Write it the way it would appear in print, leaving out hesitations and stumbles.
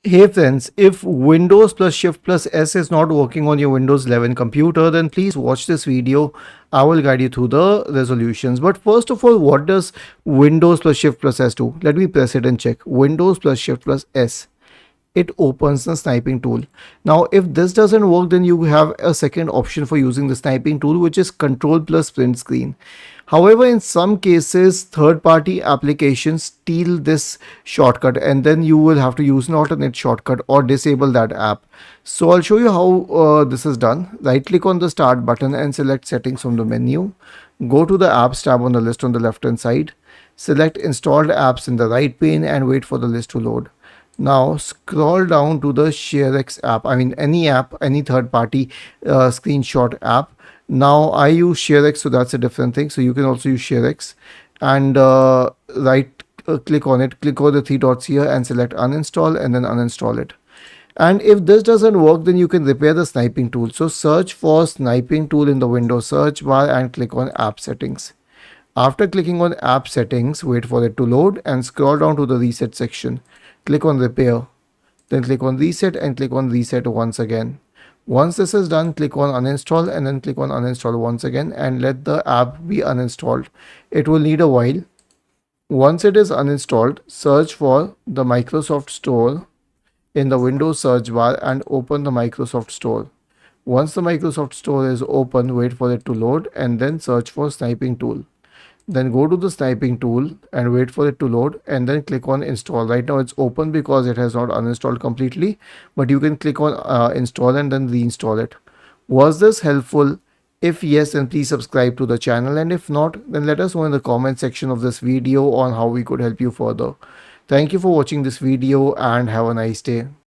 Hey friends, if Windows plus Shift plus S is not working on your Windows 11 computer, then please watch this video. I will guide you through the resolutions. But first of all, what does Windows plus Shift plus S do? Let me press it and check. Windows plus Shift plus S. It opens the sniping tool. Now, if this doesn't work, then you have a second option for using the sniping tool, which is Control plus print screen. However, in some cases, third-party applications steal this shortcut, and then you will have to use an alternate shortcut or disable that app. So I'll show you how this is done. Right-click on the Start button and select Settings from the menu. Go to the Apps tab on the list on the left-hand side. Select Installed Apps in the right pane and wait for the list to load. Now scroll down to the ShareX app. I mean any app, any third-party screenshot app. Now I use ShareX, so that's a different thing. So you can also use ShareX, and click on it. Click on the three dots here and select uninstall, and then uninstall it. And if this doesn't work, then you can repair the sniping tool. So search for sniping tool in the Windows search bar and click on app settings. After clicking on app settings, wait for it to load and scroll down to the reset section. Click on repair, then click on reset and click on reset once again. Once this is done, click on uninstall and then click on uninstall once again and let the app be uninstalled. It will need a while. Once it is uninstalled, search for the Microsoft Store in the Windows search bar and open the Microsoft Store. Once the Microsoft Store is open, wait for it to load and then search for sniping tool. Then go to the sniping tool and wait for it to load and then click on install. Right now it's open because it has not uninstalled completely, but you can click on install and then reinstall it. Was this helpful? If yes, then please subscribe to the channel, and if not, then let us know in the comment section of this video on how we could help you further. Thank you for watching this video and have a nice day.